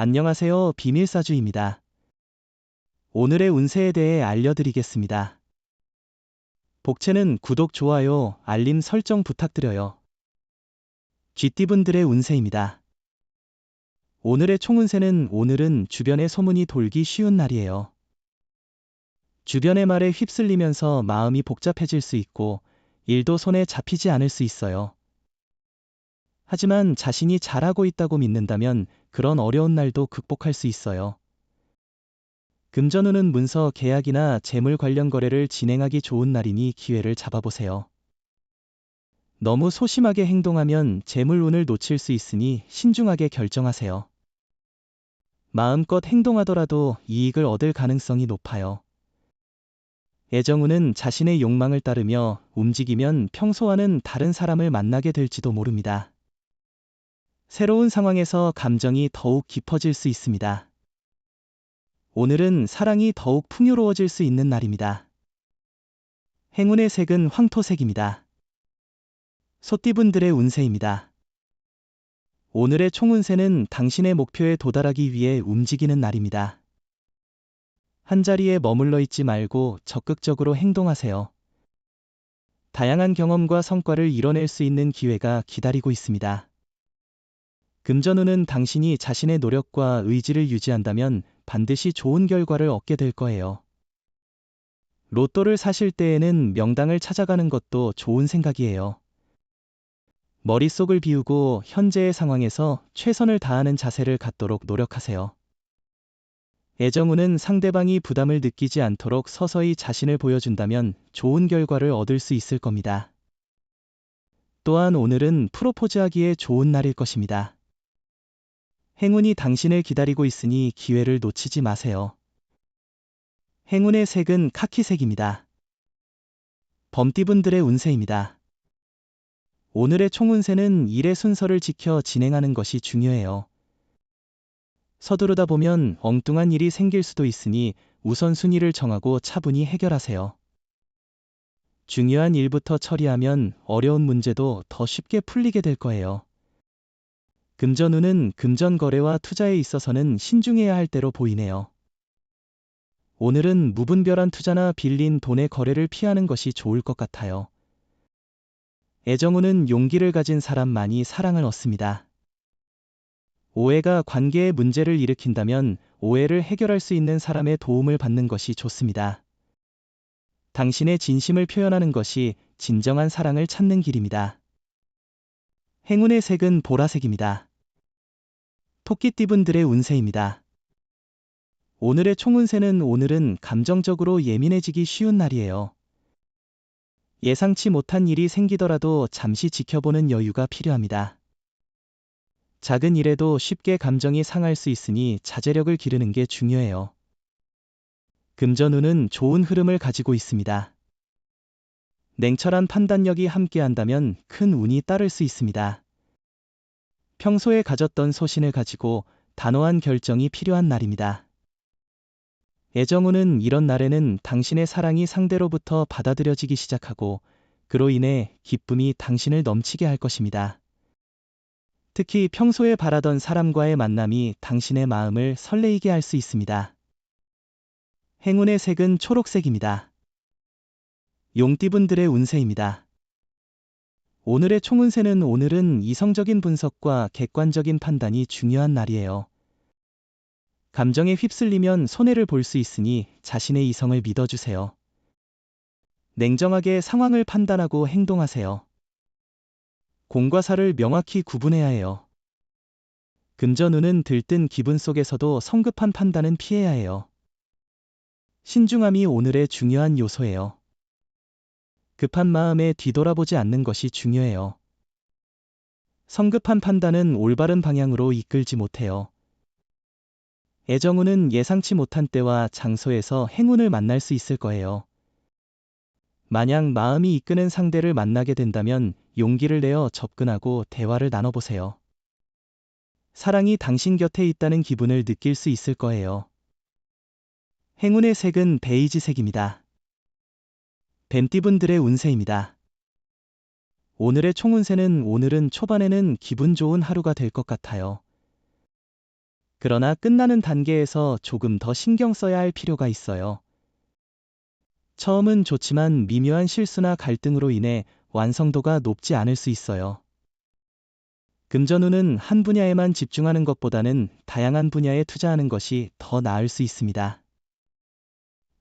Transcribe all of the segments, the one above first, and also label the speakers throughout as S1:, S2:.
S1: 안녕하세요. 비밀사주입니다. 오늘의 운세에 대해 알려드리겠습니다. 복채는 구독, 좋아요, 알림 설정 부탁드려요. 쥐띠분들의 운세입니다. 오늘의 총운세는 오늘은 주변에 소문이 돌기 쉬운 날이에요. 주변의 말에 휩쓸리면서 마음이 복잡해질 수 있고 일도 손에 잡히지 않을 수 있어요. 하지만 자신이 잘하고 있다고 믿는다면 그런 어려운 날도 극복할 수 있어요. 금전운은 문서, 계약이나 재물 관련 거래를 진행하기 좋은 날이니 기회를 잡아보세요. 너무 소심하게 행동하면 재물운을 놓칠 수 있으니 신중하게 결정하세요. 마음껏 행동하더라도 이익을 얻을 가능성이 높아요. 애정운은 자신의 욕망을 따르며 움직이면 평소와는 다른 사람을 만나게 될지도 모릅니다. 새로운 상황에서 감정이 더욱 깊어질 수 있습니다. 오늘은 사랑이 더욱 풍요로워질 수 있는 날입니다. 행운의 색은 황토색입니다. 소띠분들의 운세입니다. 오늘의 총운세는 당신의 목표에 도달하기 위해 움직이는 날입니다. 한자리에 머물러 있지 말고 적극적으로 행동하세요. 다양한 경험과 성과를 이뤄낼 수 있는 기회가 기다리고 있습니다. 금전운은 당신이 자신의 노력과 의지를 유지한다면 반드시 좋은 결과를 얻게 될 거예요. 로또를 사실 때에는 명당을 찾아가는 것도 좋은 생각이에요. 머릿속을 비우고 현재의 상황에서 최선을 다하는 자세를 갖도록 노력하세요. 애정운은 상대방이 부담을 느끼지 않도록 서서히 자신을 보여준다면 좋은 결과를 얻을 수 있을 겁니다. 또한 오늘은 프로포즈하기에 좋은 날일 것입니다. 행운이 당신을 기다리고 있으니 기회를 놓치지 마세요. 행운의 색은 카키색입니다. 범띠분들의 운세입니다. 오늘의 총운세는 일의 순서를 지켜 진행하는 것이 중요해요. 서두르다 보면 엉뚱한 일이 생길 수도 있으니 우선순위를 정하고 차분히 해결하세요. 중요한 일부터 처리하면 어려운 문제도 더 쉽게 풀리게 될 거예요. 금전운은 금전 거래와 투자에 있어서는 신중해야 할 때로 보이네요. 오늘은 무분별한 투자나 빌린 돈의 거래를 피하는 것이 좋을 것 같아요. 애정운은 용기를 가진 사람만이 사랑을 얻습니다. 오해가 관계에 문제를 일으킨다면 오해를 해결할 수 있는 사람의 도움을 받는 것이 좋습니다. 당신의 진심을 표현하는 것이 진정한 사랑을 찾는 길입니다. 행운의 색은 보라색입니다. 토끼띠분들의 운세입니다. 오늘의 총운세는 오늘은 감정적으로 예민해지기 쉬운 날이에요. 예상치 못한 일이 생기더라도 잠시 지켜보는 여유가 필요합니다. 작은 일에도 쉽게 감정이 상할 수 있으니 자제력을 기르는 게 중요해요. 금전운은 좋은 흐름을 가지고 있습니다. 냉철한 판단력이 함께한다면 큰 운이 따를 수 있습니다. 평소에 가졌던 소신을 가지고 단호한 결정이 필요한 날입니다. 애정운은 이런 날에는 당신의 사랑이 상대로부터 받아들여지기 시작하고 그로 인해 기쁨이 당신을 넘치게 할 것입니다. 특히 평소에 바라던 사람과의 만남이 당신의 마음을 설레이게 할 수 있습니다. 행운의 색은 초록색입니다. 용띠분들의 운세입니다. 오늘의 총운세는 오늘은 이성적인 분석과 객관적인 판단이 중요한 날이에요. 감정에 휩쓸리면 손해를 볼 수 있으니 자신의 이성을 믿어주세요. 냉정하게 상황을 판단하고 행동하세요. 공과 사를 명확히 구분해야 해요. 금전운은 들뜬 기분 속에서도 성급한 판단은 피해야 해요. 신중함이 오늘의 중요한 요소예요. 급한 마음에 뒤돌아보지 않는 것이 중요해요. 성급한 판단은 올바른 방향으로 이끌지 못해요. 애정운은 예상치 못한 때와 장소에서 행운을 만날 수 있을 거예요. 만약 마음이 이끄는 상대를 만나게 된다면 용기를 내어 접근하고 대화를 나눠보세요. 사랑이 당신 곁에 있다는 기분을 느낄 수 있을 거예요. 행운의 색은 베이지색입니다. 뱀띠분들의 운세입니다. 오늘의 총운세는 오늘은 초반에는 기분 좋은 하루가 될 것 같아요. 그러나 끝나는 단계에서 조금 더 신경 써야 할 필요가 있어요. 처음은 좋지만 미묘한 실수나 갈등으로 인해 완성도가 높지 않을 수 있어요. 금전운은 한 분야에만 집중하는 것보다는 다양한 분야에 투자하는 것이 더 나을 수 있습니다.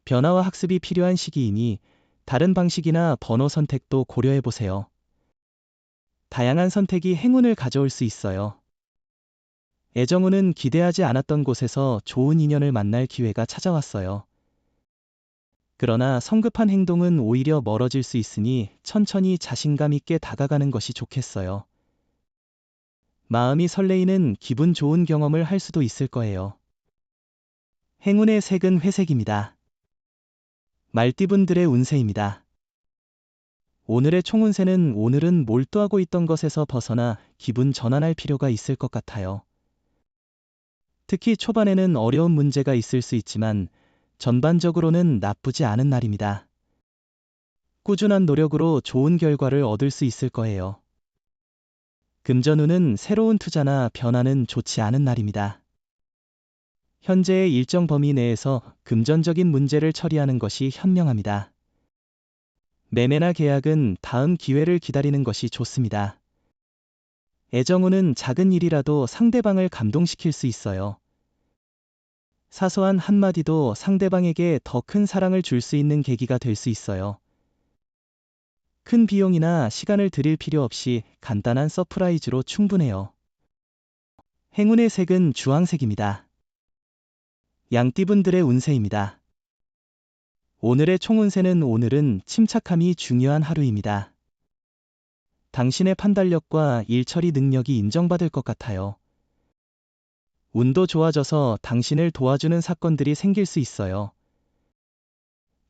S1: 변화와 학습이 필요한 시기이니 다른 방식이나 번호 선택도 고려해 보세요. 다양한 선택이 행운을 가져올 수 있어요. 애정운은 기대하지 않았던 곳에서 좋은 인연을 만날 기회가 찾아왔어요. 그러나 성급한 행동은 오히려 멀어질 수 있으니 천천히 자신감 있게 다가가는 것이 좋겠어요. 마음이 설레이는 기분 좋은 경험을 할 수도 있을 거예요. 행운의 색은 회색입니다. 말띠분들의 운세입니다. 오늘의 총운세는 오늘은 몰두하고 있던 것에서 벗어나 기분 전환할 필요가 있을 것 같아요. 특히 초반에는 어려운 문제가 있을 수 있지만 전반적으로는 나쁘지 않은 날입니다. 꾸준한 노력으로 좋은 결과를 얻을 수 있을 거예요. 금전운은 새로운 투자나 변화는 좋지 않은 날입니다. 현재의 일정 범위 내에서 금전적인 문제를 처리하는 것이 현명합니다. 매매나 계약은 다음 기회를 기다리는 것이 좋습니다. 애정운은 작은 일이라도 상대방을 감동시킬 수 있어요. 사소한 한마디도 상대방에게 더 큰 사랑을 줄 수 있는 계기가 될 수 있어요. 큰 비용이나 시간을 들일 필요 없이 간단한 서프라이즈로 충분해요. 행운의 색은 주황색입니다. 양띠분들의 운세입니다. 오늘의 총운세는 오늘은 침착함이 중요한 하루입니다. 당신의 판단력과 일처리 능력이 인정받을 것 같아요. 운도 좋아져서 당신을 도와주는 사건들이 생길 수 있어요.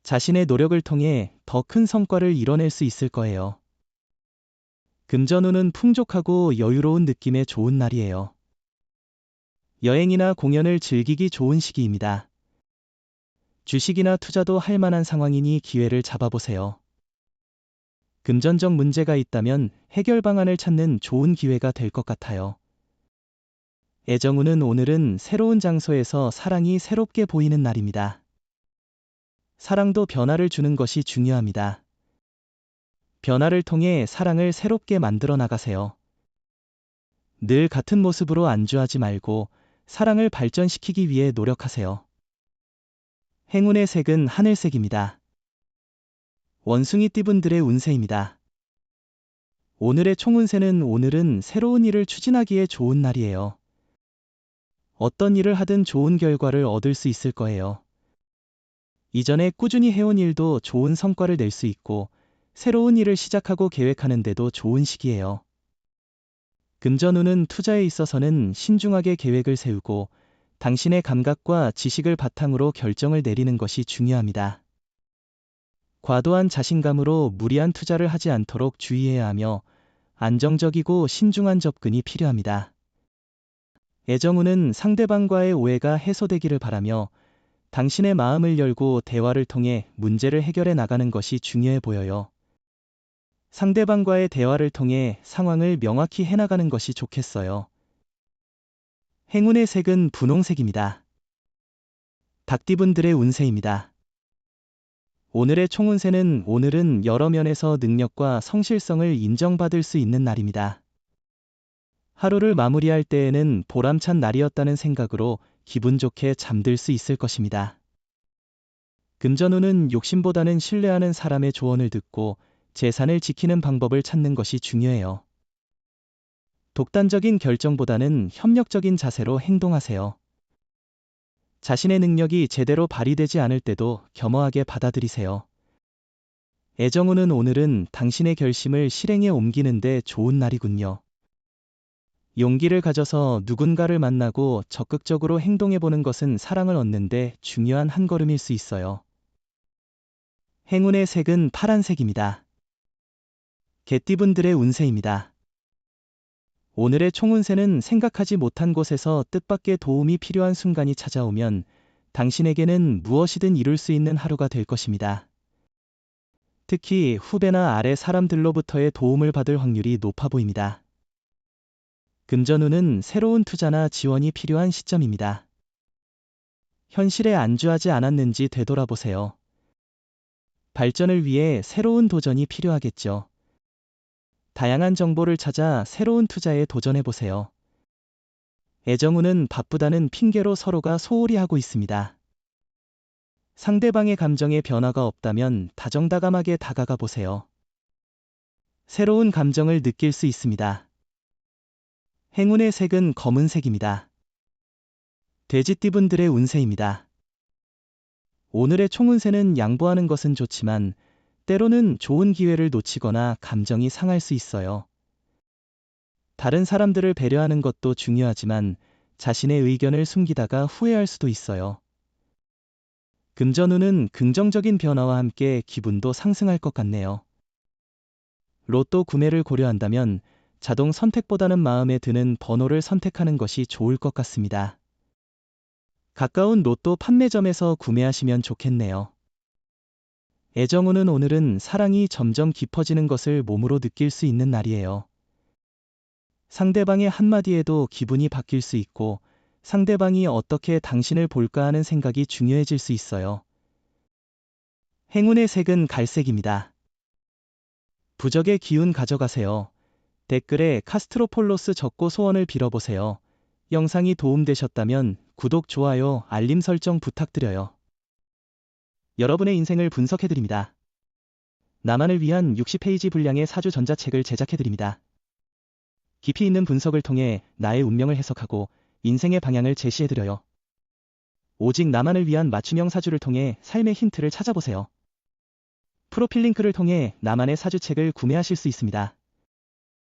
S1: 자신의 노력을 통해 더 큰 성과를 이뤄낼 수 있을 거예요. 금전운은 풍족하고 여유로운 느낌의 좋은 날이에요. 여행이나 공연을 즐기기 좋은 시기입니다. 주식이나 투자도 할 만한 상황이니 기회를 잡아보세요. 금전적 문제가 있다면 해결 방안을 찾는 좋은 기회가 될 것 같아요. 애정운은 오늘은 새로운 장소에서 사랑이 새롭게 보이는 날입니다. 사랑도 변화를 주는 것이 중요합니다. 변화를 통해 사랑을 새롭게 만들어 나가세요. 늘 같은 모습으로 안주하지 말고 사랑을 발전시키기 위해 노력하세요. 행운의 색은 하늘색입니다. 원숭이띠분들의 운세입니다. 오늘의 총운세는 오늘은 새로운 일을 추진하기에 좋은 날이에요. 어떤 일을 하든 좋은 결과를 얻을 수 있을 거예요. 이전에 꾸준히 해온 일도 좋은 성과를 낼 수 있고 새로운 일을 시작하고 계획하는데도 좋은 시기예요. 금전운은 투자에 있어서는 신중하게 계획을 세우고 당신의 감각과 지식을 바탕으로 결정을 내리는 것이 중요합니다. 과도한 자신감으로 무리한 투자를 하지 않도록 주의해야 하며 안정적이고 신중한 접근이 필요합니다. 애정운은 상대방과의 오해가 해소되기를 바라며 당신의 마음을 열고 대화를 통해 문제를 해결해 나가는 것이 중요해 보여요. 상대방과의 대화를 통해 상황을 명확히 해나가는 것이 좋겠어요. 행운의 색은 분홍색입니다. 닭띠분들의 운세입니다. 오늘의 총운세는 오늘은 여러 면에서 능력과 성실성을 인정받을 수 있는 날입니다. 하루를 마무리할 때에는 보람찬 날이었다는 생각으로 기분 좋게 잠들 수 있을 것입니다. 금전운은 욕심보다는 신뢰하는 사람의 조언을 듣고 재산을 지키는 방법을 찾는 것이 중요해요. 독단적인 결정보다는 협력적인 자세로 행동하세요. 자신의 능력이 제대로 발휘되지 않을 때도 겸허하게 받아들이세요. 애정운은 오늘은 당신의 결심을 실행에 옮기는데 좋은 날이군요. 용기를 가져서 누군가를 만나고 적극적으로 행동해보는 것은 사랑을 얻는데 중요한 한 걸음일 수 있어요. 행운의 색은 파란색입니다. 개띠분들의 운세입니다. 오늘의 총운세는 생각하지 못한 곳에서 뜻밖의 도움이 필요한 순간이 찾아오면 당신에게는 무엇이든 이룰 수 있는 하루가 될 것입니다. 특히 후배나 아래 사람들로부터의 도움을 받을 확률이 높아 보입니다. 금전운은 새로운 투자나 지원이 필요한 시점입니다. 현실에 안주하지 않았는지 되돌아보세요. 발전을 위해 새로운 도전이 필요하겠죠. 다양한 정보를 찾아 새로운 투자에 도전해보세요. 애정운은 바쁘다는 핑계로 서로가 소홀히 하고 있습니다. 상대방의 감정에 변화가 없다면 다정다감하게 다가가 보세요. 새로운 감정을 느낄 수 있습니다. 행운의 색은 검은색입니다. 돼지띠분들의 운세입니다. 오늘의 총운세는 양보하는 것은 좋지만 때로는 좋은 기회를 놓치거나 감정이 상할 수 있어요. 다른 사람들을 배려하는 것도 중요하지만 자신의 의견을 숨기다가 후회할 수도 있어요. 금전운은 긍정적인 변화와 함께 기분도 상승할 것 같네요. 로또 구매를 고려한다면 자동 선택보다는 마음에 드는 번호를 선택하는 것이 좋을 것 같습니다. 가까운 로또 판매점에서 구매하시면 좋겠네요. 애정운은 오늘은 사랑이 점점 깊어지는 것을 몸으로 느낄 수 있는 날이에요. 상대방의 한마디에도 기분이 바뀔 수 있고 상대방이 어떻게 당신을 볼까 하는 생각이 중요해질 수 있어요. 행운의 색은 갈색입니다. 부적의 기운 가져가세요. 댓글에 카스트로폴로스 적고 소원을 빌어보세요. 영상이 도움되셨다면 구독, 좋아요, 알림 설정 부탁드려요. 여러분의 인생을 분석해드립니다. 나만을 위한 60페이지 분량의 사주 전자책을 제작해드립니다. 깊이 있는 분석을 통해 나의 운명을 해석하고 인생의 방향을 제시해드려요. 오직 나만을 위한 맞춤형 사주를 통해 삶의 힌트를 찾아보세요. 프로필 링크를 통해 나만의 사주책을 구매하실 수 있습니다.